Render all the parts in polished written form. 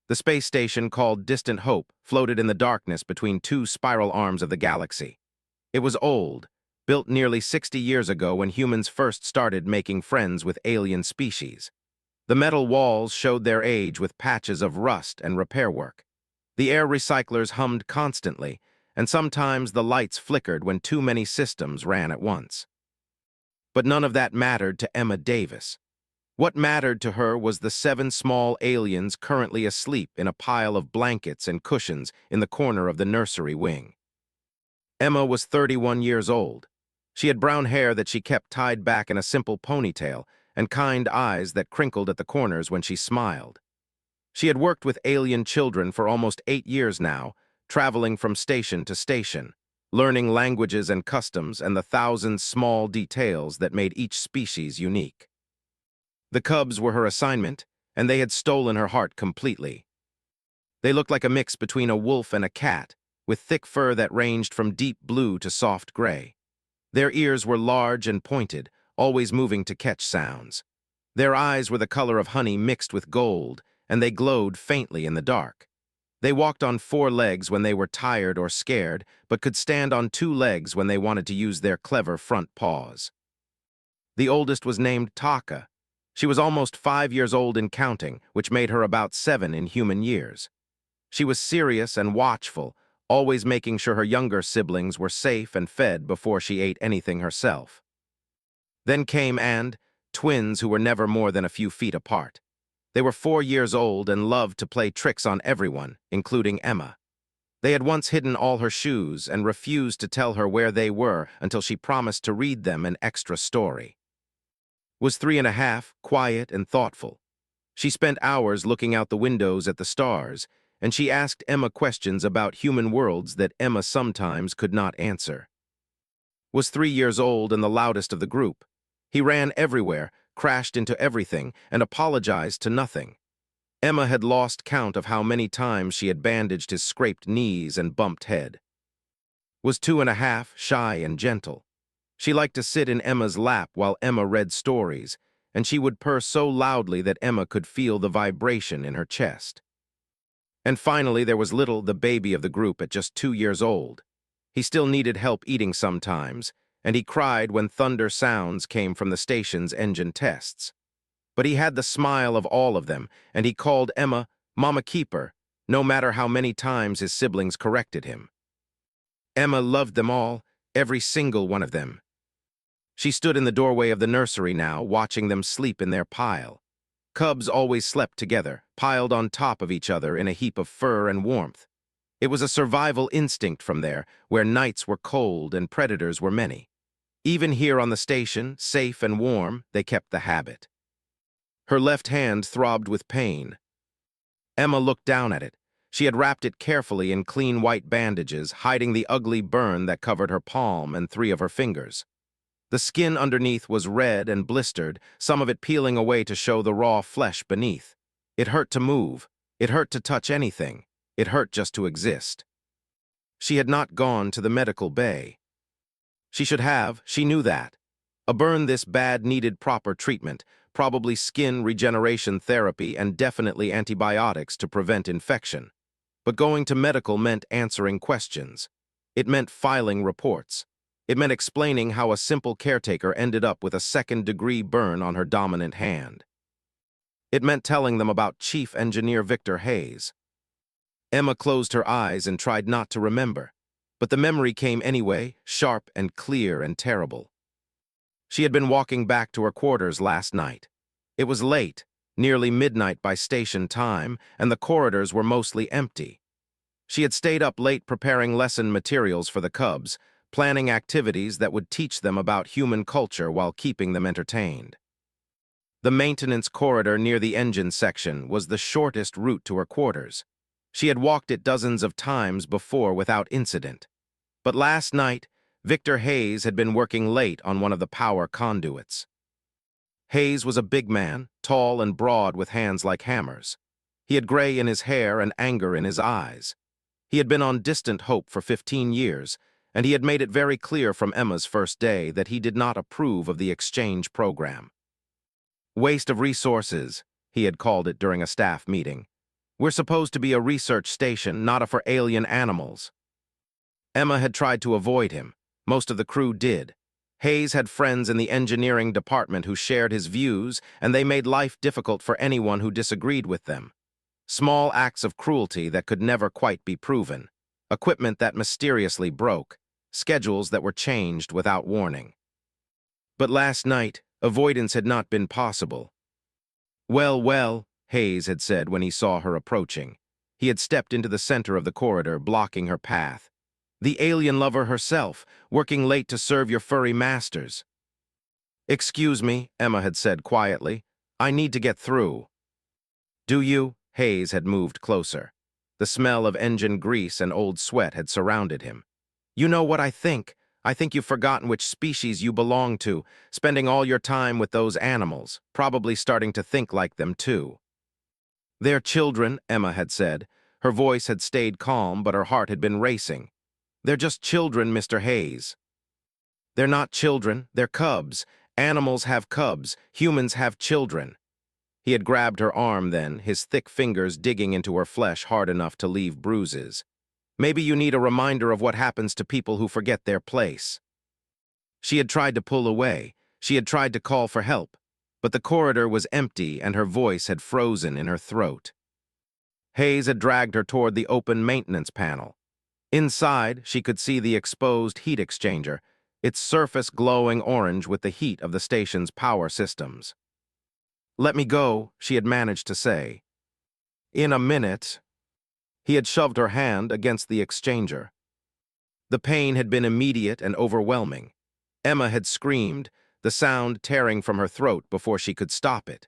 The space station called Distant Hope floated in the darkness between two spiral arms of the galaxy. It was old, built nearly 60 years ago when humans first started making friends with alien species. The metal walls showed their age with patches of rust and repair work. The air recyclers hummed constantly, and sometimes the lights flickered when too many systems ran at once. But none of that mattered to Emma Davis. What mattered to her was the 7 small aliens currently asleep in a pile of blankets and cushions in the corner of the nursery wing. Emma was 31 years old. She had brown hair that she kept tied back in a simple ponytail and kind eyes that crinkled at the corners when she smiled. She had worked with alien children for almost 8 years now, traveling from station to station, learning languages and customs and the thousand small details that made each species unique. The cubs were her assignment, and they had stolen her heart completely. They looked like a mix between a wolf and a cat, with thick fur that ranged from deep blue to soft gray. Their ears were large and pointed, always moving to catch sounds. Their eyes were the color of honey mixed with gold, and they glowed faintly in the dark. They walked on 4 legs when they were tired or scared, but could stand on 2 legs when they wanted to use their clever front paws. The oldest was named Taka. She was almost 5 years old and counting, which made her about 7 in human years. She was serious and watchful, always making sure her younger siblings were safe and fed before she ate anything herself. Then came twins who were never more than a few feet apart. They were 4 years old and loved to play tricks on everyone, including Emma. They had once hidden all her shoes and refused to tell her where they were until she promised to read them an extra story. Was 3.5, quiet and thoughtful. She spent hours looking out the windows at the stars, and she asked Emma questions about human worlds that Emma sometimes could not answer. Was 3 years old and the loudest of the group. He ran everywhere, crashed into everything, and apologized to nothing. Emma had lost count of how many times she had bandaged his scraped knees and bumped head. Was 2.5, shy and gentle. She liked to sit in Emma's lap while Emma read stories, and she would purr so loudly that Emma could feel the vibration in her chest. And finally, there was Little, the baby of the group at just 2 years old. He still needed help eating sometimes, and he cried when thunder sounds came from the station's engine tests. But he had the smile of all of them, and he called Emma Mama Keeper, no matter how many times his siblings corrected him. Emma loved them all, every single one of them. She stood in the doorway of the nursery now, watching them sleep in their pile. Cubs always slept together, piled on top of each other in a heap of fur and warmth. It was a survival instinct from there, where nights were cold and predators were many. Even here on the station, safe and warm, they kept the habit. Her left hand throbbed with pain. Emma looked down at it. She had wrapped it carefully in clean white bandages, hiding the ugly burn that covered her palm and 3 of her fingers. The skin underneath was red and blistered, some of it peeling away to show the raw flesh beneath. It hurt to move. It hurt to touch anything. It hurt just to exist. She had not gone to the medical bay. She should have, she knew that. A burn this bad needed proper treatment, probably skin regeneration therapy and definitely antibiotics to prevent infection. But going to medical meant answering questions. It meant filing reports. It meant explaining how a simple caretaker ended up with a 2nd-degree burn on her dominant hand. It meant telling them about Chief Engineer Victor Hayes. Emma closed her eyes and tried not to remember, but the memory came anyway, sharp and clear and terrible. She had been walking back to her quarters last night. It was late, nearly midnight by station time, and the corridors were mostly empty. She had stayed up late preparing lesson materials for the cubs, planning activities that would teach them about human culture while keeping them entertained. The maintenance corridor near the engine section was the shortest route to her quarters. She had walked it dozens of times before without incident. But last night, Victor Hayes had been working late on one of the power conduits. Hayes was a big man, tall and broad with hands like hammers. He had gray in his hair and anger in his eyes. He had been on Distant Hope for 15 years, and he had made it very clear from Emma's first day that he did not approve of the exchange program. Waste of resources, he had called it during a staff meeting. We're supposed to be a research station, not a for alien animals. Emma had tried to avoid him. Most of the crew did. Hayes had friends in the engineering department who shared his views, and they made life difficult for anyone who disagreed with them. Small acts of cruelty that could never quite be proven. Equipment that mysteriously broke. Schedules that were changed without warning. But last night, avoidance had not been possible. Well, well, Hayes had said when he saw her approaching. He had stepped into the center of the corridor, blocking her path. The alien lover herself, working late to serve your furry masters. Excuse me, Emma had said quietly. I need to get through. Do you? Hayes had moved closer. The smell of engine grease and old sweat had surrounded him. You know what I think? I think you've forgotten which species you belong to, spending all your time with those animals, probably starting to think like them too. They're children, Emma had said. Her voice had stayed calm, but her heart had been racing. They're just children, Mr. Hayes. They're not children, they're cubs. Animals have cubs, humans have children. He had grabbed her arm then, his thick fingers digging into her flesh hard enough to leave bruises. Maybe you need a reminder of what happens to people who forget their place. She had tried to pull away. She had tried to call for help. But the corridor was empty and her voice had frozen in her throat. Hayes had dragged her toward the open maintenance panel. Inside, she could see the exposed heat exchanger, its surface glowing orange with the heat of the station's power systems. Let me go, she had managed to say. In a minute. He had shoved her hand against the exchanger. The pain had been immediate and overwhelming. Emma had screamed, the sound tearing from her throat before she could stop it.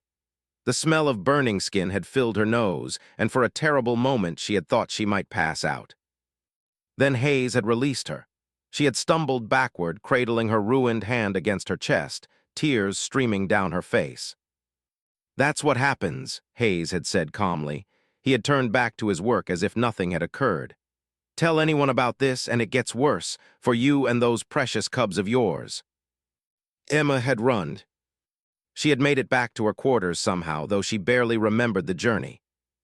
The smell of burning skin had filled her nose, and for a terrible moment she had thought she might pass out. Then Hayes had released her. She had stumbled backward, cradling her ruined hand against her chest, tears streaming down her face. That's what happens, Hayes had said calmly. He had turned back to his work as if nothing had occurred. Tell anyone about this and it gets worse, for you and those precious cubs of yours. Emma had run. She had made it back to her quarters somehow, though she barely remembered the journey.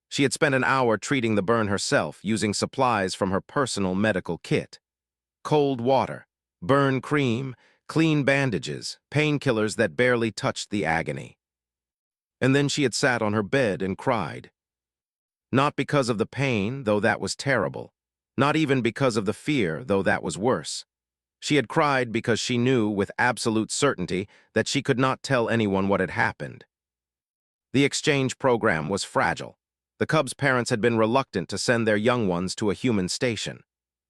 She had spent an hour treating the burn herself, using supplies from her personal medical kit. Cold water, burn cream, clean bandages, painkillers that barely touched the agony. And then she had sat on her bed and cried. Not because of the pain, though that was terrible. Not even because of the fear, though that was worse. She had cried because she knew with absolute certainty that she could not tell anyone what had happened. The exchange program was fragile. The cubs' parents had been reluctant to send their young ones to a human station.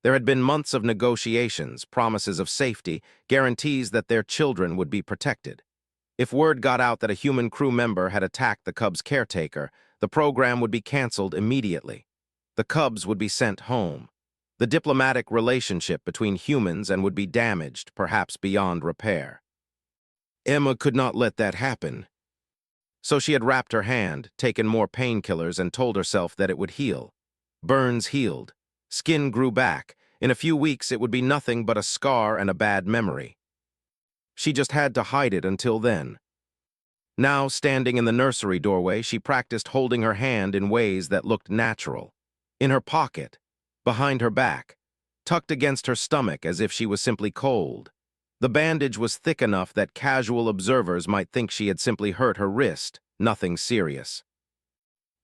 There had been months of negotiations, promises of safety, guarantees that their children would be protected. If word got out that a human crew member had attacked the cubs' caretaker, the program would be canceled immediately. The cubs would be sent home. The diplomatic relationship between humans and would be damaged, perhaps beyond repair. Emma could not let that happen. So she had wrapped her hand, taken more painkillers, and told herself that it would heal. Burns healed. Skin grew back. In a few weeks, it would be nothing but a scar and a bad memory. She just had to hide it until then. Now, standing in the nursery doorway, she practiced holding her hand in ways that looked natural. In her pocket, behind her back, tucked against her stomach as if she was simply cold. The bandage was thick enough that casual observers might think she had simply hurt her wrist, nothing serious.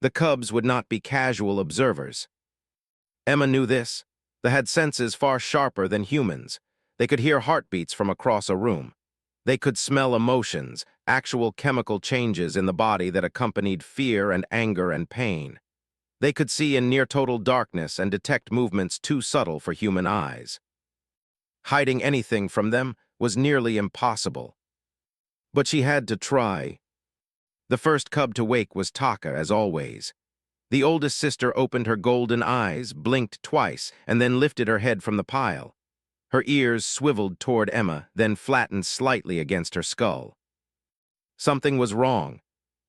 The cubs would not be casual observers. Emma knew this. They had senses far sharper than humans. They could hear heartbeats from across a room. They could smell emotions, actual chemical changes in the body that accompanied fear and anger and pain. They could see in near-total darkness and detect movements too subtle for human eyes. Hiding anything from them was nearly impossible. But she had to try. The first cub to wake was Taka, as always. The oldest sister opened her golden eyes, blinked twice, and then lifted her head from the pile. Her ears swiveled toward Emma, then flattened slightly against her skull. Something was wrong.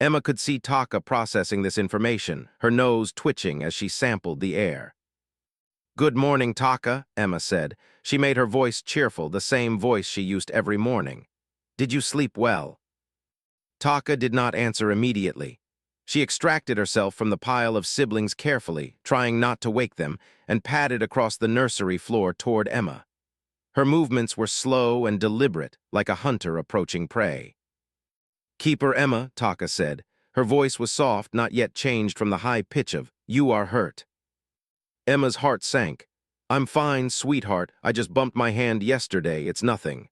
Emma could see Taka processing this information, her nose twitching as she sampled the air. Good morning, Taka, Emma said. She made her voice cheerful, the same voice she used every morning. Did you sleep well? Taka did not answer immediately. She extracted herself from the pile of siblings carefully, trying not to wake them, and padded across the nursery floor toward Emma. Her movements were slow and deliberate, like a hunter approaching prey. "Keep her, Emma," Taka said. Her voice was soft, not yet changed from the high pitch of, "You are hurt." Emma's heart sank. "I'm fine, sweetheart. I just bumped my hand yesterday. It's nothing."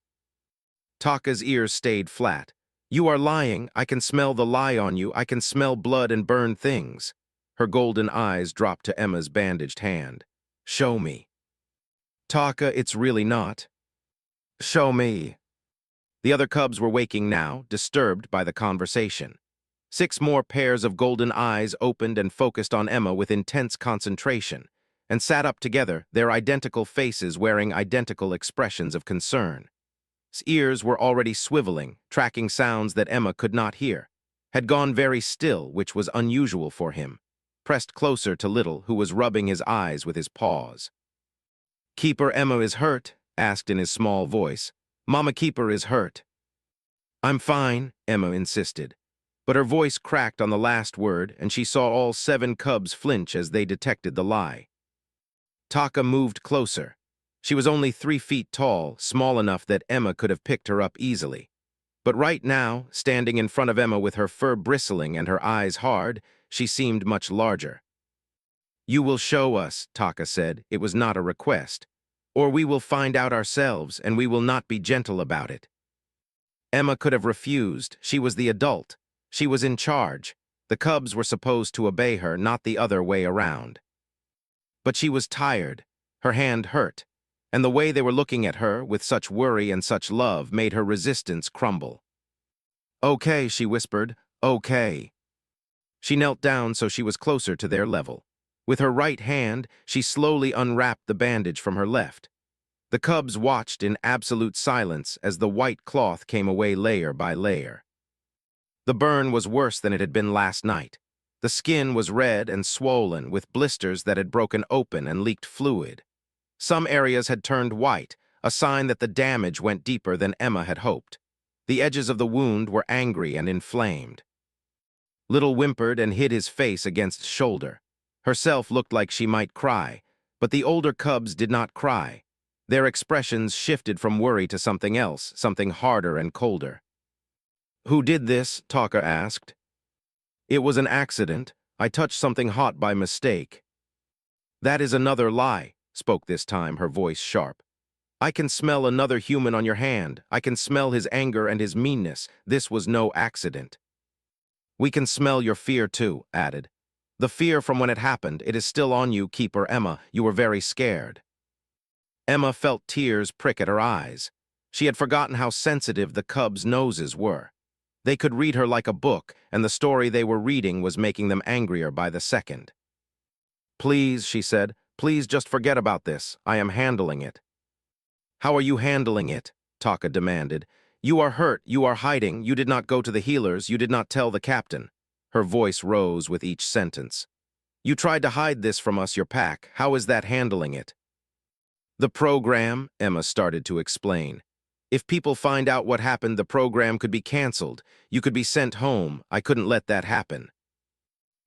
Taka's ears stayed flat. "You are lying. I can smell the lie on you. I can smell blood and burned things." Her golden eyes dropped to Emma's bandaged hand. "Show me." "Taka, it's really not." "Show me." The other cubs were waking now, disturbed by the conversation. 6 more pairs of golden eyes opened and focused on Emma with intense concentration, and sat up together, their identical faces wearing identical expressions of concern. His ears were already swiveling, tracking sounds that Emma could not hear, had gone very still, which was unusual for him, pressed closer to Little, who was rubbing his eyes with his paws. "Keeper Emma is hurt?" asked in his small voice. "Mama Keeper is hurt." "I'm fine," Emma insisted. But her voice cracked on the last word, and she saw all 7 cubs flinch as they detected the lie. Taka moved closer. She was only 3 feet tall, small enough that Emma could have picked her up easily. But right now, standing in front of Emma with her fur bristling and her eyes hard, she seemed much larger. "You will show us," Taka said. It was not a request. "Or we will find out ourselves, and we will not be gentle about it." Emma could have refused. She was the adult. She was in charge. The cubs were supposed to obey her, not the other way around. But she was tired. Her hand hurt. And the way they were looking at her, with such worry and such love, made her resistance crumble. "Okay," she whispered. "Okay." She knelt down so she was closer to their level. With her right hand, she slowly unwrapped the bandage from her left. The cubs watched in absolute silence as the white cloth came away layer by layer. The burn was worse than it had been last night. The skin was red and swollen, with blisters that had broken open and leaked fluid. Some areas had turned white, a sign that the damage went deeper than Emma had hoped. The edges of the wound were angry and inflamed. Little whimpered and hid his face against shoulder. Herself looked like she might cry, but the older cubs did not cry. Their expressions shifted from worry to something else, something harder and colder. "Who did this?" Taka asked. "It was an accident. I touched something hot by mistake." "That is another lie," spoke this time, her voice sharp. "I can smell another human on your hand. I can smell his anger and his meanness. This was no accident." "We can smell your fear too," added. "The fear from when it happened. It is still on you, Keeper Emma. You were very scared." Emma felt tears prick at her eyes. She had forgotten how sensitive the cubs' noses were. They could read her like a book, and the story they were reading was making them angrier by the second. "Please," she said, "please just forget about this. I am handling it." "How are you handling it?" Taka demanded. "You are hurt, you are hiding, you did not go to the healers, you did not tell the captain." Her voice rose with each sentence. "You tried to hide this from us, your pack. How is that handling it?" "The program," Emma started to explain. "If people find out what happened, the program could be canceled. You could be sent home. I couldn't let that happen."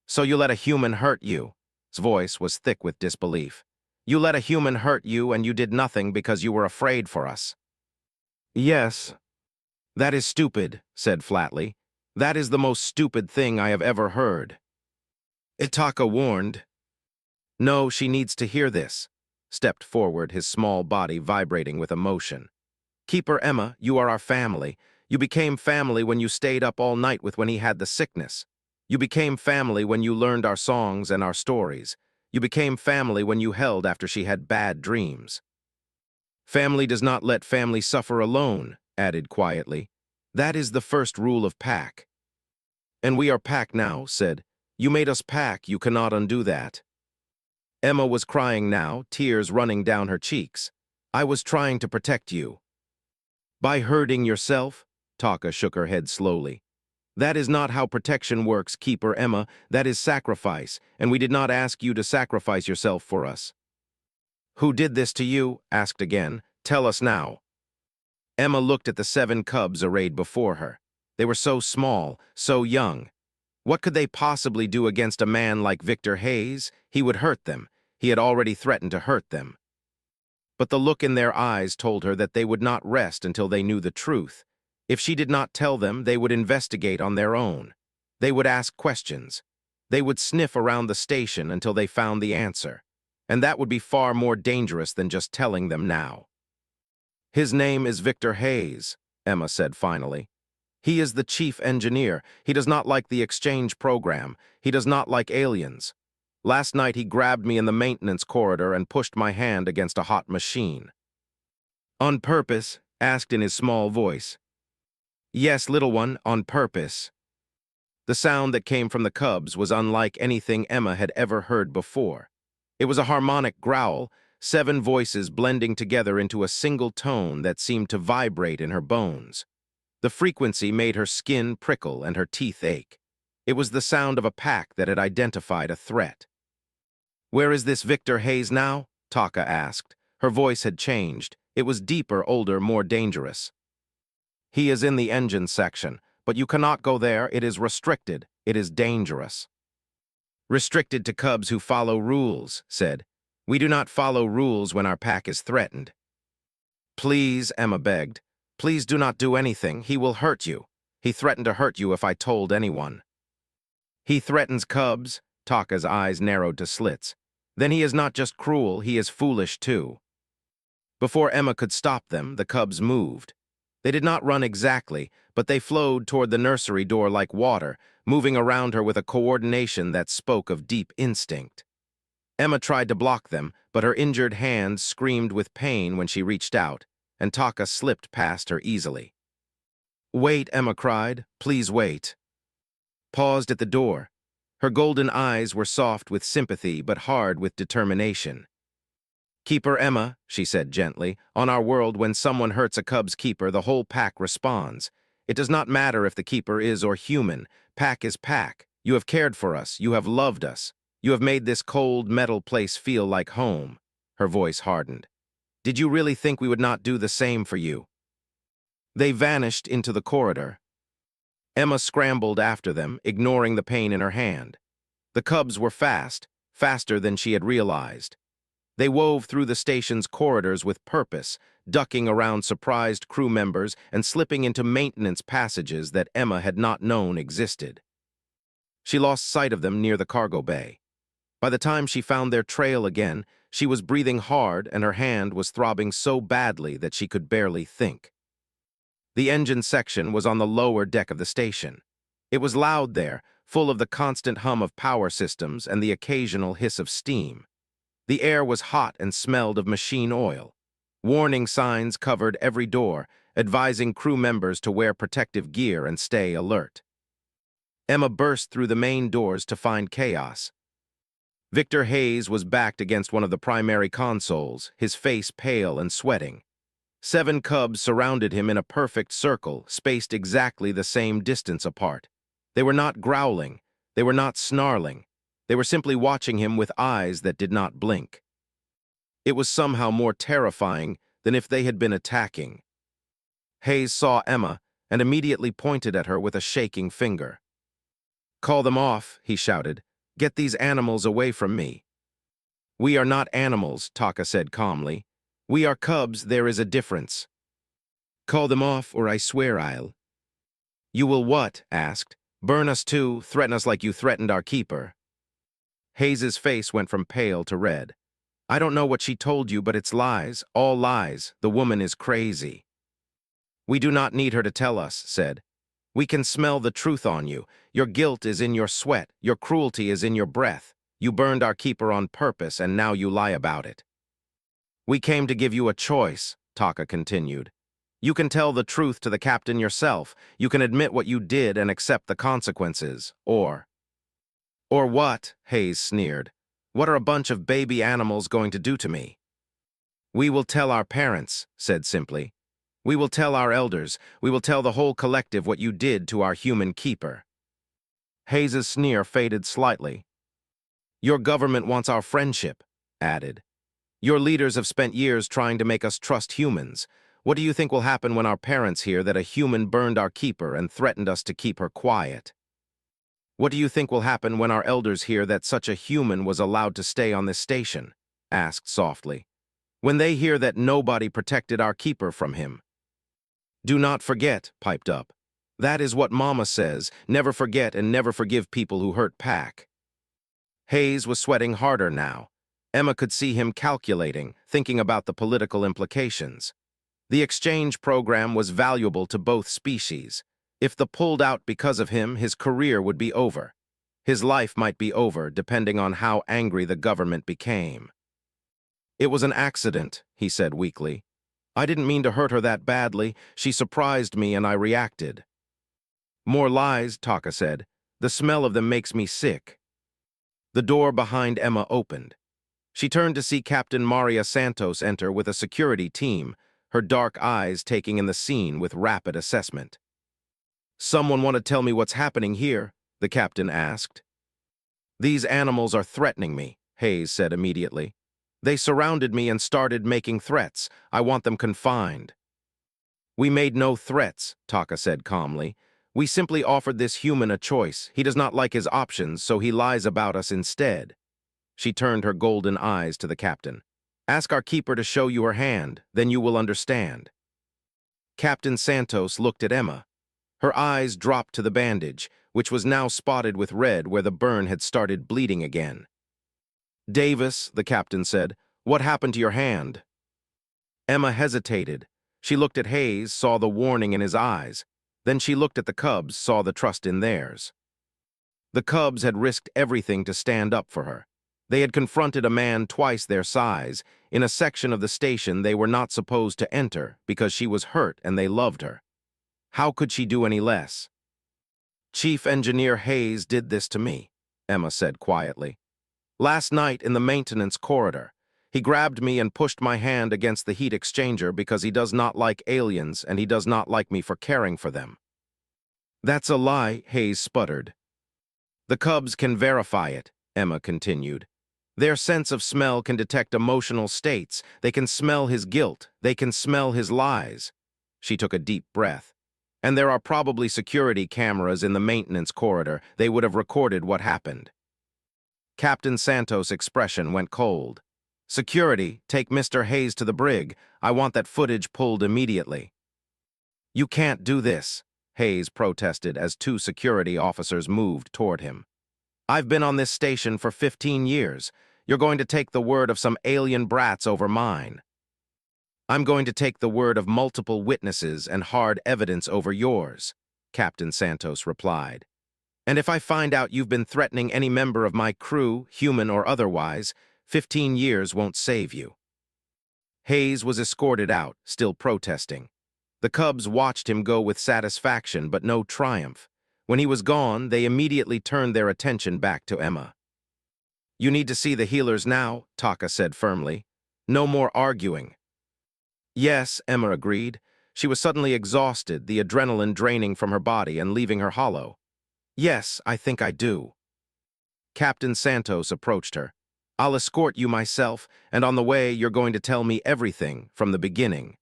"So you let a human hurt you?" His voice was thick with disbelief. "You let a human hurt you and you did nothing because you were afraid for us." "Yes." "That is stupid," said flatly. "That is the most stupid thing I have ever heard." Itaka warned. "No, she needs to hear this." Stepped forward, his small body vibrating with emotion. "Keeper Emma, you are our family. You became family when you stayed up all night with when he had the sickness. You became family when you learned our songs and our stories. You became family when you held after she had bad dreams." "Family does not let family suffer alone," added quietly. "That is the first rule of pack." "And we are pack now," said. "You made us pack, you cannot undo that." Emma was crying now, tears running down her cheeks. "I was trying to protect you." "By hurting yourself?" Taka shook her head slowly. "That is not how protection works, Keeper Emma. That is sacrifice, and we did not ask you to sacrifice yourself for us." "Who did this to you?" asked again. "Tell us now." Emma looked at the 7 cubs arrayed before her. They were so small, so young. What could they possibly do against a man like Victor Hayes? He would hurt them. He had already threatened to hurt them. But the look in their eyes told her that they would not rest until they knew the truth. If she did not tell them, they would investigate on their own. They would ask questions. They would sniff around the station until they found the answer. And that would be far more dangerous than just telling them now. "His name is Victor Hayes," Emma said finally. "He is the chief engineer. He does not like the exchange program. He does not like aliens. Last night he grabbed me in the maintenance corridor and pushed my hand against a hot machine." "On purpose?" asked in his small voice. "Yes, little one, on purpose." The sound that came from the cubs was unlike anything Emma had ever heard before. It was a harmonic growl, 7 voices blending together into a single tone that seemed to vibrate in her bones. The frequency made her skin prickle and her teeth ache. It was the sound of a pack that had identified a threat. "Where is this Victor Hayes now?" Taka asked. Her voice had changed. It was deeper, older, more dangerous. "He is in the engine section, but you cannot go there. It is restricted. It is dangerous." "Restricted to cubs who follow rules," said. "We do not follow rules when our pack is threatened." "Please," Emma begged. "Please do not do anything. He will hurt you. He threatened to hurt you if I told anyone." "He threatens cubs?" Taka's eyes narrowed to slits. "Then he is not just cruel, he is foolish too." Before Emma could stop them, the cubs moved. They did not run exactly, but they flowed toward the nursery door like water, moving around her with a coordination that spoke of deep instinct. Emma tried to block them, but her injured hand screamed with pain when she reached out, and Taka slipped past her easily. "Wait," Emma cried. "Please wait." Paused at the door. Her golden eyes were soft with sympathy but hard with determination. "Keeper Emma," she said gently, "on our world, when someone hurts a cub's keeper, the whole pack responds. It does not matter if the keeper is or human. Pack is pack. You have cared for us. You have loved us. You have made this cold metal place feel like home." Her voice hardened. "Did you really think we would not do the same for you?" They vanished into the corridor. Emma scrambled after them, ignoring the pain in her hand. The cubs were fast, faster than she had realized. They wove through the station's corridors with purpose, ducking around surprised crew members and slipping into maintenance passages that Emma had not known existed. She lost sight of them near the cargo bay. By the time she found their trail again, she was breathing hard and her hand was throbbing so badly that she could barely think. The engine section was on the lower deck of the station. It was loud there, full of the constant hum of power systems and the occasional hiss of steam. The air was hot and smelled of machine oil. Warning signs covered every door, advising crew members to wear protective gear and stay alert. Emma burst through the main doors to find chaos. Victor Hayes was backed against one of the primary consoles, his face pale and sweating. 7 cubs surrounded him in a perfect circle, spaced exactly the same distance apart. They were not growling. They were not snarling. They were simply watching him with eyes that did not blink. It was somehow more terrifying than if they had been attacking. Hayes saw Emma and immediately pointed at her with a shaking finger. "Call them off," he shouted. "Get these animals away from me." "We are not animals," Taka said calmly. "We are cubs, there is a difference." "Call them off, or I swear I'll—" "You will what?" asked. "Burn us too, threaten us like you threatened our keeper." Hayes's face went from pale to red. "I don't know what she told you, but it's lies, all lies. The woman is crazy." "We do not need her to tell us," said. "We can smell the truth on you. Your guilt is in your sweat. Your cruelty is in your breath. You burned our keeper on purpose, and now you lie about it." "We came to give you a choice," Taka continued. "You can tell the truth to the captain yourself. You can admit what you did and accept the consequences. Or what?" Hayes sneered. "What are a bunch of baby animals going to do to me?" "We will tell our parents," said simply. "We will tell our elders. We will tell the whole collective what you did to our human keeper." Hayes's sneer faded slightly. "Your government wants our friendship," added. "Your leaders have spent years trying to make us trust humans. What do you think will happen when our parents hear that a human burned our keeper and threatened us to keep her quiet?" What do you think will happen when our elders hear that such a human was allowed to stay on this station? Asked softly. When they hear that nobody protected our keeper from him. Do not forget, piped up. That is what Mama says, never forget and never forgive people who hurt Pac. Hayes was sweating harder now. Emma could see him calculating, thinking about the political implications. The exchange program was valuable to both species. If the pulled out because of him, his career would be over. His life might be over, depending on how angry the government became. It was an accident, he said weakly. I didn't mean to hurt her that badly. She surprised me and I reacted. More lies, Taka said. The smell of them makes me sick. The door behind Emma opened. She turned to see Captain Maria Santos enter with a security team, her dark eyes taking in the scene with rapid assessment. Someone want to tell me what's happening here? The captain asked. These animals are threatening me, Hayes said immediately. They surrounded me and started making threats. I want them confined. We made no threats, Taka said calmly. We simply offered this human a choice. He does not like his options, so he lies about us instead. She turned her golden eyes to the captain. Ask our keeper to show you her hand, then you will understand. Captain Santos looked at Emma. Her eyes dropped to the bandage, which was now spotted with red where the burn had started bleeding again. Davis, the captain said, what happened to your hand? Emma hesitated. She looked at Hayes, saw the warning in his eyes. Then she looked at the cubs, saw the trust in theirs. The cubs had risked everything to stand up for her. They had confronted a man twice their size, in a section of the station they were not supposed to enter because she was hurt and they loved her. How could she do any less? Chief Engineer Hayes did this to me, Emma said quietly. Last night in the maintenance corridor, he grabbed me and pushed my hand against the heat exchanger because he does not like aliens and he does not like me for caring for them. That's a lie, Hayes sputtered. The cubs can verify it, Emma continued. Their sense of smell can detect emotional states. They can smell his guilt. They can smell his lies. She took a deep breath. And there are probably security cameras in the maintenance corridor. They would have recorded what happened. Captain Santos' expression went cold. Security, take Mr. Hayes to the brig. I want that footage pulled immediately. You can't do this, Hayes protested as two security officers moved toward him. I've been on this station for 15 years. You're going to take the word of some alien brats over mine. I'm going to take the word of multiple witnesses and hard evidence over yours, Captain Santos replied. And if I find out you've been threatening any member of my crew, human or otherwise, 15 years won't save you. Hayes was escorted out, still protesting. The cubs watched him go with satisfaction but no triumph. When he was gone, they immediately turned their attention back to Emma. You need to see the healers now, Taka said firmly. No more arguing. Yes, Emma agreed. She was suddenly exhausted, the adrenaline draining from her body and leaving her hollow. Yes, I think I do. Captain Santos approached her. I'll escort you myself, and on the way you're going to tell me everything from the beginning.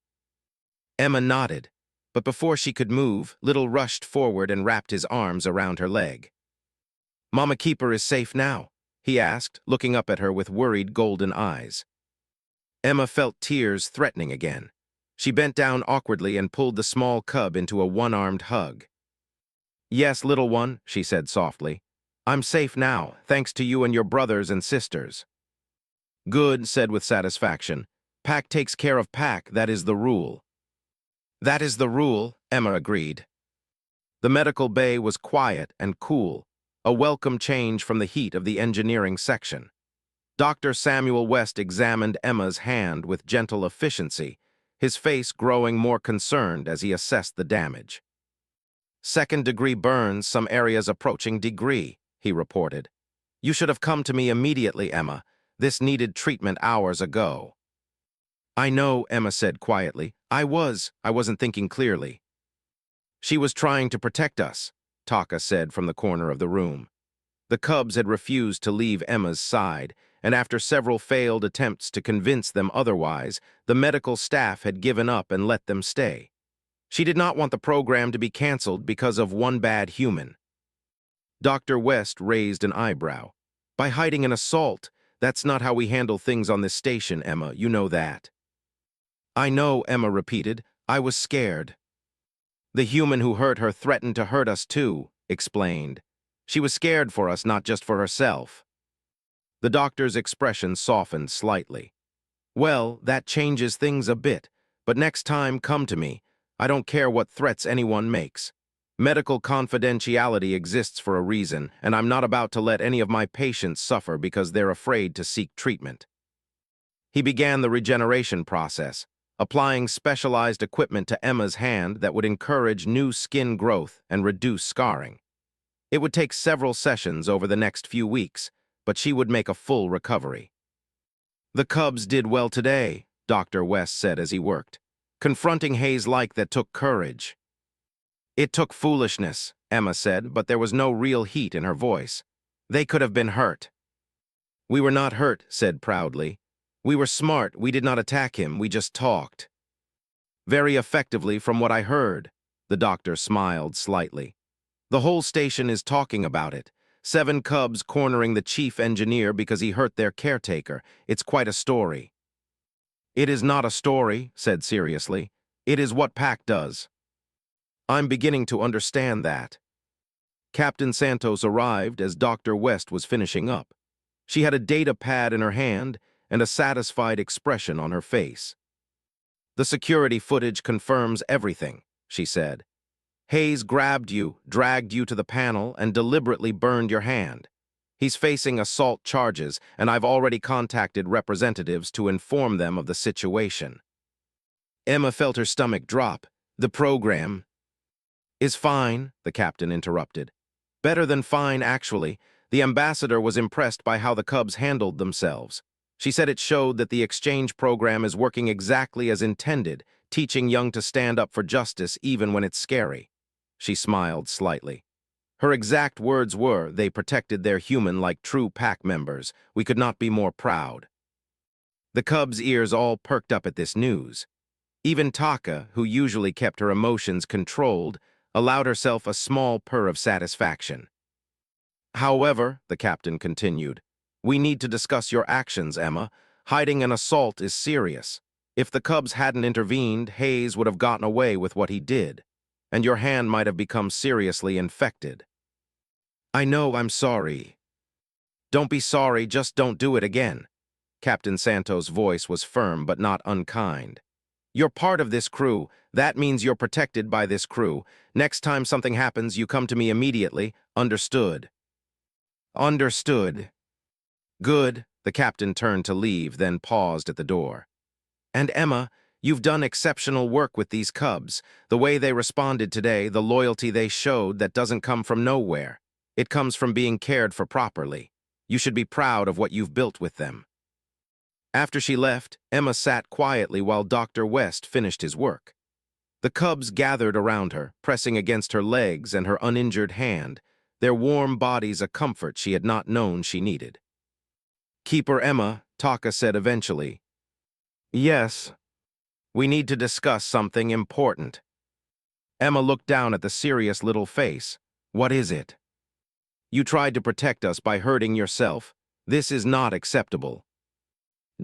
Emma nodded, but before she could move, Little rushed forward and wrapped his arms around her leg. Mama Keeper is safe now, he asked, looking up at her with worried golden eyes. Emma felt tears threatening again. She bent down awkwardly and pulled the small cub into a one-armed hug. Yes, little one, she said softly. I'm safe now, thanks to you and your brothers and sisters. Good, said with satisfaction. Pac takes care of Pac, that is the rule. That is the rule, Emma agreed. The medical bay was quiet and cool, a welcome change from the heat of the engineering section. Dr. Samuel West examined Emma's hand with gentle efficiency, his face growing more concerned as he assessed the damage. Second-degree burns, some areas approaching degree, he reported. You should have come to me immediately, Emma. This needed treatment hours ago. I know, Emma said quietly. I wasn't thinking clearly. She was trying to protect us, Taka said from the corner of the room. The cubs had refused to leave Emma's side, and after several failed attempts to convince them otherwise, the medical staff had given up and let them stay. She did not want the program to be canceled because of one bad human. Dr. West raised an eyebrow. By hiding an assault, that's not how we handle things on this station, Emma, you know that. I know, Emma repeated. I was scared. The human who hurt her threatened to hurt us too, explained. She was scared for us, not just for herself. The doctor's expression softened slightly. Well, that changes things a bit, but next time come to me. I don't care what threats anyone makes. Medical confidentiality exists for a reason, and I'm not about to let any of my patients suffer because they're afraid to seek treatment. He began the regeneration process, applying specialized equipment to Emma's hand that would encourage new skin growth and reduce scarring. It would take several sessions over the next few weeks, but she would make a full recovery. The cubs did well today, Dr. West said as he worked. Confronting Hayes like that took courage. It took foolishness, Emma said, but there was no real heat in her voice. They could have been hurt. We were not hurt, said proudly. We were smart, we did not attack him, we just talked. Very effectively from what I heard, the doctor smiled slightly. The whole station is talking about it. 7 cubs cornering the chief engineer because he hurt their caretaker. It's quite a story. It is not a story, said seriously. It is what Pac does. I'm beginning to understand that. Captain Santos arrived as Dr. West was finishing up. She had a data pad in her hand and a satisfied expression on her face. The security footage confirms everything, she said. Hayes grabbed you, dragged you to the panel, and deliberately burned your hand. He's facing assault charges, and I've already contacted representatives to inform them of the situation. Emma felt her stomach drop. The program is fine, the captain interrupted. Better than fine, actually. The ambassador was impressed by how the cubs handled themselves. She said it showed that the exchange program is working exactly as intended, teaching young to stand up for justice even when it's scary. She smiled slightly. Her exact words were, they protected their human like true pack members. We could not be more proud. The cubs' ears all perked up at this news. Even Taka, who usually kept her emotions controlled, allowed herself a small purr of satisfaction. However, the captain continued, we need to discuss your actions, Emma. Hiding an assault is serious. If the cubs hadn't intervened, Hayes would have gotten away with what he did, and your hand might have become seriously infected. I know, I'm sorry. Don't be sorry, just don't do it again. Captain Santos' voice was firm but not unkind. You're part of this crew. That means you're protected by this crew. Next time something happens, you come to me immediately. Understood? Understood. Good. The captain turned to leave, then paused at the door. And Emma, you've done exceptional work with these cubs. The way they responded today, the loyalty they showed, that doesn't come from nowhere. It comes from being cared for properly. You should be proud of what you've built with them. After she left, Emma sat quietly while Dr. West finished his work. The cubs gathered around her, pressing against her legs and her uninjured hand, their warm bodies a comfort she had not known she needed. Keep her, Emma, Taka said eventually. Yes. We need to discuss something important. Emma looked down at the serious little face. What is it? You tried to protect us by hurting yourself. This is not acceptable.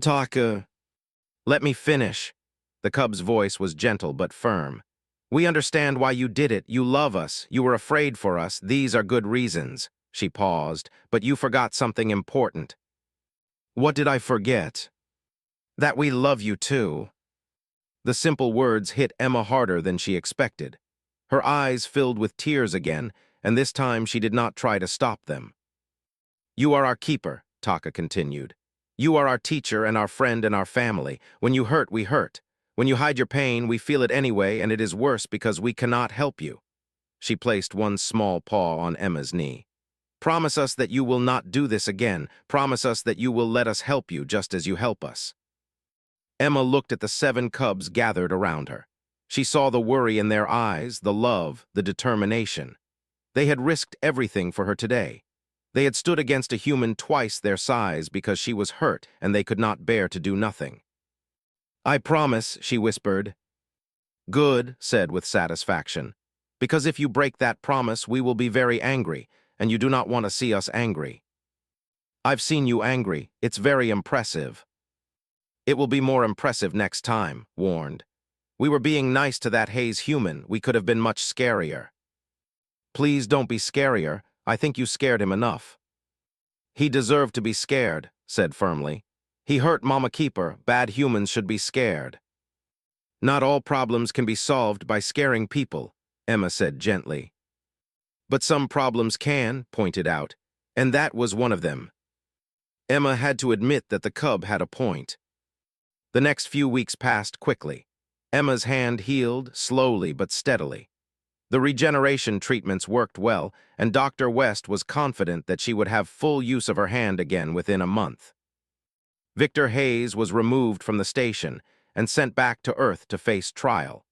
Taka, let me finish. The cub's voice was gentle but firm. We understand why you did it. You love us. You were afraid for us. These are good reasons. She paused, but you forgot something important. What did I forget? That we love you too. The simple words hit Emma harder than she expected. Her eyes filled with tears again, and this time she did not try to stop them. You are our keeper, Taka continued. You are our teacher and our friend and our family. When you hurt, we hurt. When you hide your pain, we feel it anyway, and it is worse because we cannot help you. She placed one small paw on Emma's knee. Promise us that you will not do this again. Promise us that you will let us help you just as you help us. Emma looked at the 7 cubs gathered around her. She saw the worry in their eyes, the love, the determination. They had risked everything for her today. They had stood against a human twice their size because she was hurt and they could not bear to do nothing. I promise, she whispered. Good, said with satisfaction. Because if you break that promise, we will be very angry, and you do not want to see us angry. I've seen you angry. It's very impressive. It will be more impressive next time, warned. We were being nice to that Hayes human. We could have been much scarier. Please don't be scarier. I think you scared him enough. He deserved to be scared, said firmly. He hurt Mama Keeper. Bad humans should be scared. Not all problems can be solved by scaring people, Emma said gently. But some problems can, pointed out, and that was one of them. Emma had to admit that the cub had a point. The next few weeks passed quickly. Emma's hand healed, slowly but steadily. The regeneration treatments worked well, and Dr. West was confident that she would have full use of her hand again within a month. Victor Hayes was removed from the station and sent back to Earth to face trial.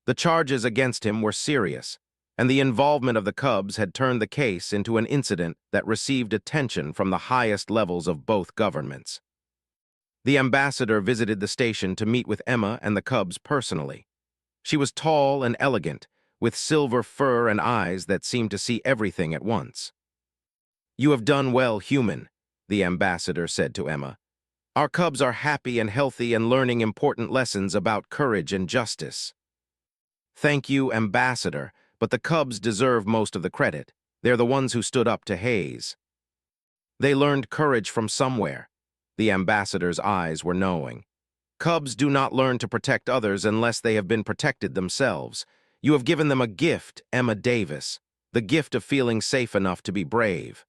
The charges against him were serious, and the involvement of the Cubs had turned the case into an incident that received attention from the highest levels of both governments. The ambassador visited the station to meet with Emma and the Cubs personally. She was tall and elegant, with silver fur and eyes that seemed to see everything at once. "You have done well, human," the ambassador said to Emma. "Our Cubs are happy and healthy and learning important lessons about courage and justice." "Thank you, ambassador, but the Cubs deserve most of the credit. They're the ones who stood up to Hayes. They learned courage from somewhere." The ambassador's eyes were knowing. "Cubs do not learn to protect others unless they have been protected themselves. You have given them a gift, Emma Davis, the gift of feeling safe enough to be brave."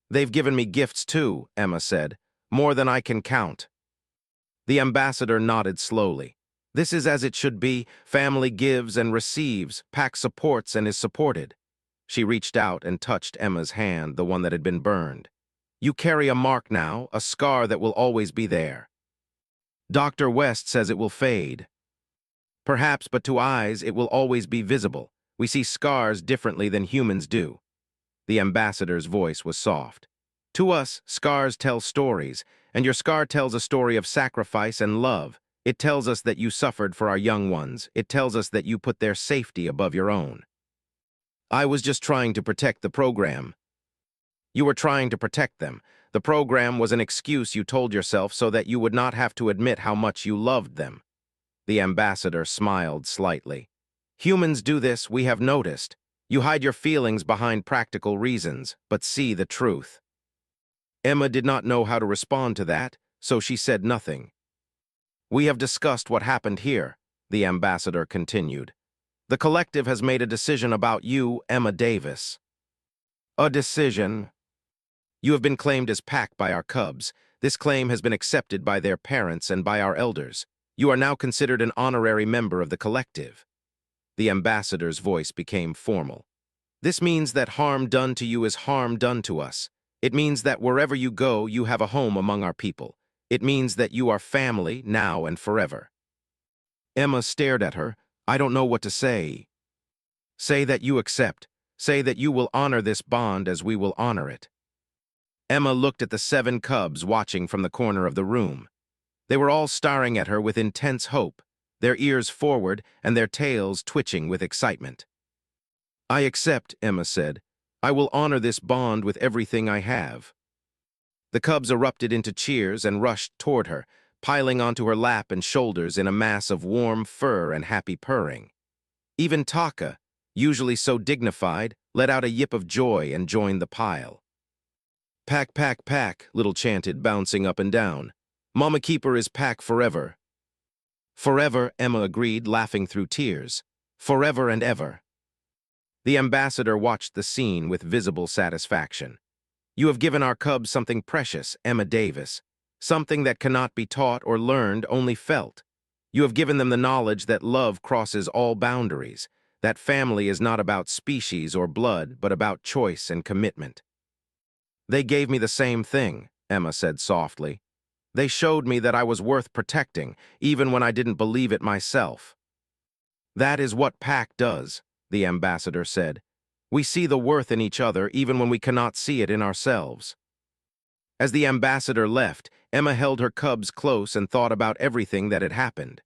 "They've given me gifts too," Emma said, "more than I can count." The ambassador nodded slowly. "This is as it should be. Family gives and receives, pack supports and is supported." She reached out and touched Emma's hand, the one that had been burned. "You carry a mark now, a scar that will always be there. Dr. West says it will fade. Perhaps, but to eyes, it will always be visible. We see scars differently than humans do." The ambassador's voice was soft. "To us, scars tell stories, and your scar tells a story of sacrifice and love. It tells us that you suffered for our young ones. It tells us that you put their safety above your own." "I was just trying to protect the program." "You were trying to protect them. The program was an excuse you told yourself so that you would not have to admit how much you loved them." The ambassador smiled slightly. "Humans do this, we have noticed. You hide your feelings behind practical reasons, but see the truth." Emma did not know how to respond to that, so she said nothing. "We have discussed what happened here," the ambassador continued. "The collective has made a decision about you, Emma Davis." "A decision?" "You have been claimed as pack by our Cubs. This claim has been accepted by their parents and by our elders. You are now considered an honorary member of the collective." The ambassador's voice became formal. "This means that harm done to you is harm done to us. It means that wherever you go, you have a home among our people. It means that you are family, now and forever." Emma stared at her. "I don't know what to say." "Say that you accept. Say that you will honor this bond as we will honor it." Emma looked at the 7 Cubs watching from the corner of the room. They were all staring at her with intense hope, their ears forward and their tails twitching with excitement. "I accept," Emma said. "I will honor this bond with everything I have." The Cubs erupted into cheers and rushed toward her, piling onto her lap and shoulders in a mass of warm fur and happy purring. Even Taka, usually so dignified, let out a yip of joy and joined the pile. "Pack, pack, pack," Little chanted, bouncing up and down. "Mama Keeper is pack forever." "Forever," Emma agreed, laughing through tears. "Forever and ever." The ambassador watched the scene with visible satisfaction. "You have given our Cubs something precious, Emma Davis. Something that cannot be taught or learned, only felt. You have given them the knowledge that love crosses all boundaries, that family is not about species or blood, but about choice and commitment." "They gave me the same thing," Emma said softly. "They showed me that I was worth protecting, even when I didn't believe it myself." "That is what pack does," the ambassador said. "We see the worth in each other even when we cannot see it in ourselves." As the ambassador left, Emma held her Cubs close and thought about everything that had happened.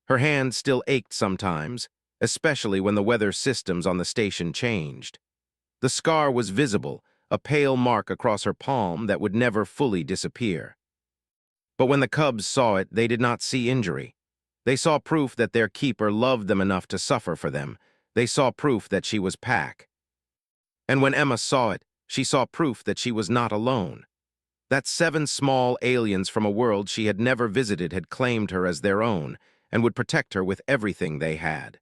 Her hands still ached sometimes, especially when the weather systems on the station changed. The scar was visible, a pale mark across her palm that would never fully disappear. But when the cubs saw it, they did not see injury. They saw proof that their keeper loved them enough to suffer for them. They saw proof that she was Pack. And when Emma saw it, she saw proof that she was not alone. That 7 small aliens from a world she had never visited had claimed her as their own and would protect her with everything they had.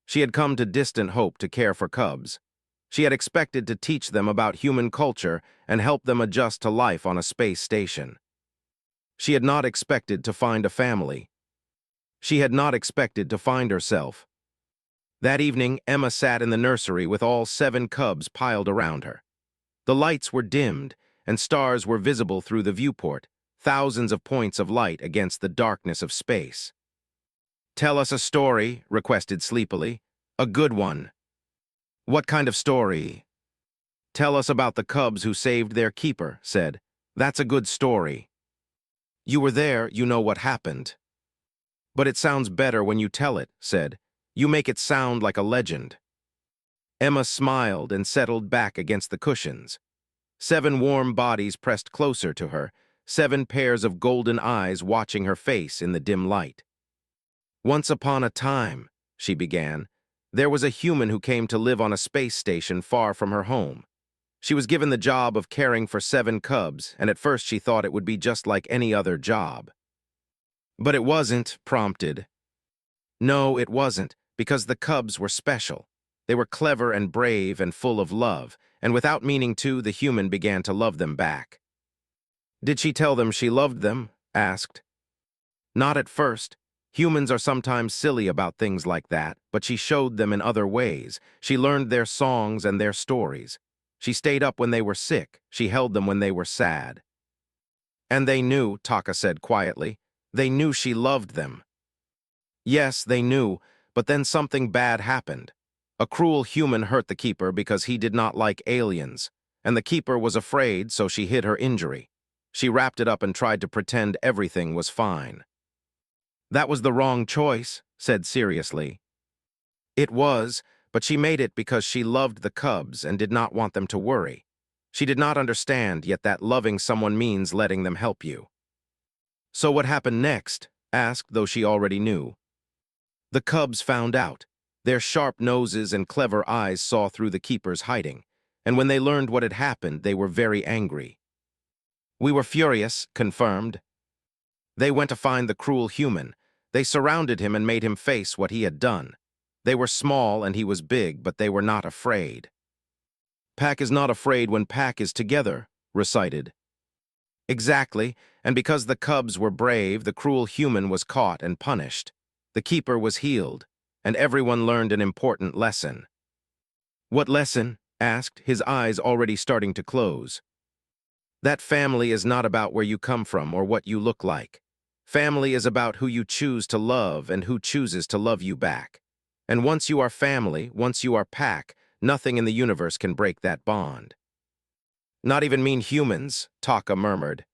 She had come to Distant Hope to care for cubs. She had expected to teach them about human culture and help them adjust to life on a space station. She had not expected to find a family. She had not expected to find herself. That evening, Emma sat in the nursery with all 7 cubs piled around her. The lights were dimmed, and stars were visible through the viewport, thousands of points of light against the darkness of space. "Tell us a story," requested sleepily. "A good one." "What kind of story?" "Tell us about the cubs who saved their keeper," said. "That's a good story. You were there, you know what happened." "But it sounds better when you tell it," said. "You make it sound like a legend." Emma smiled and settled back against the cushions. 7 warm bodies pressed closer to her, 7 pairs of golden eyes watching her face in the dim light. "Once upon a time," she began, "there was a human who came to live on a space station far from her home. She was given the job of caring for 7 cubs, and at first she thought it would be just like any other job. But it wasn't," prompted. "No, it wasn't, because the cubs were special. They were clever and brave and full of love, and without meaning to, the human began to love them back." "Did she tell them she loved them?" asked. "Not at first. Humans are sometimes silly about things like that, but she showed them in other ways. She learned their songs and their stories. She stayed up when they were sick. She held them when they were sad." "And they knew," Taka said quietly. "They knew she loved them." "Yes, they knew, but then something bad happened. A cruel human hurt the keeper because he did not like aliens, and the keeper was afraid, so she hid her injury. She wrapped it up and tried to pretend everything was fine." "That was the wrong choice," said seriously. "It was, but she made it because she loved the cubs and did not want them to worry. She did not understand yet that loving someone means letting them help you." "So what happened next?" asked, though she already knew. "The cubs found out. Their sharp noses and clever eyes saw through the keeper's hiding, and when they learned what had happened, they were very angry." "We were furious," confirmed. "They went to find the cruel human. They surrounded him and made him face what he had done. They were small and he was big, but they were not afraid." "Pack is not afraid when Pack is together," recited. "Exactly, and because the cubs were brave, the cruel human was caught and punished. The keeper was healed, and everyone learned an important lesson." "What lesson?" asked, his eyes already starting to close. "That family is not about where you come from or what you look like. Family is about who you choose to love and who chooses to love you back. And once you are family, once you are Pack, nothing in the universe can break that bond." "Not even mean humans," Taka murmured.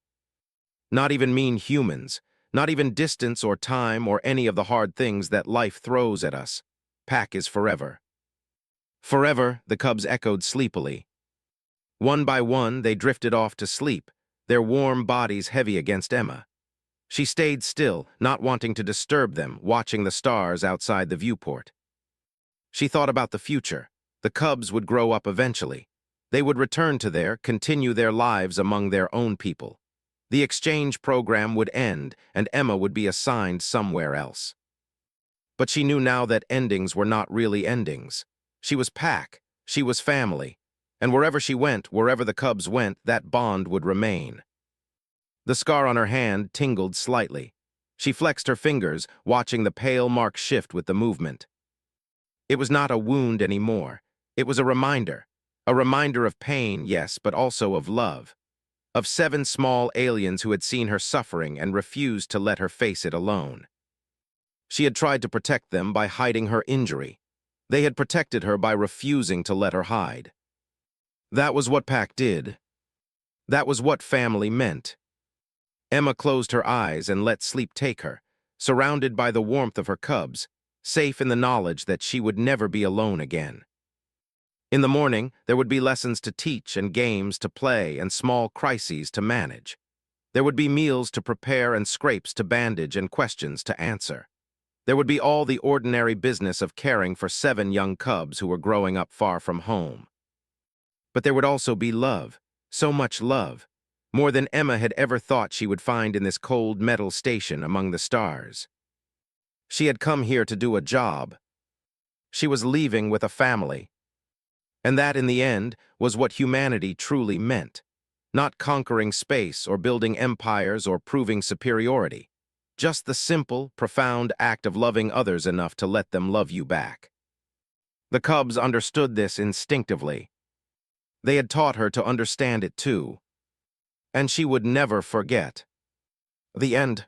"Not even mean humans. Not even distance or time or any of the hard things that life throws at us. Pack is forever." "Forever," the cubs echoed sleepily. One by one, they drifted off to sleep, their warm bodies heavy against Emma. She stayed still, not wanting to disturb them, watching the stars outside the viewport. She thought about the future. The cubs would grow up eventually. They would return to continue their lives among their own people. The exchange program would end, and Emma would be assigned somewhere else. But she knew now that endings were not really endings. She was Pack, she was family, and wherever she went, wherever the cubs went, that bond would remain. The scar on her hand tingled slightly. She flexed her fingers, watching the pale mark shift with the movement. It was not a wound anymore. It was a reminder of pain, yes, but also of love. Of 7 small aliens who had seen her suffering and refused to let her face it alone. She had tried to protect them by hiding her injury. They had protected her by refusing to let her hide. That was what Pack did. That was what family meant. Emma closed her eyes and let sleep take her, surrounded by the warmth of her cubs, safe in the knowledge that she would never be alone again. In the morning, there would be lessons to teach and games to play and small crises to manage. There would be meals to prepare and scrapes to bandage and questions to answer. There would be all the ordinary business of caring for 7 young cubs who were growing up far from home. But there would also be love, so much love, more than Emma had ever thought she would find in this cold metal station among the stars. She had come here to do a job. She was leaving with a family. And that, in the end, was what humanity truly meant. Not conquering space or building empires or proving superiority. Just the simple, profound act of loving others enough to let them love you back. The cubs understood this instinctively. They had taught her to understand it too. And she would never forget. The end.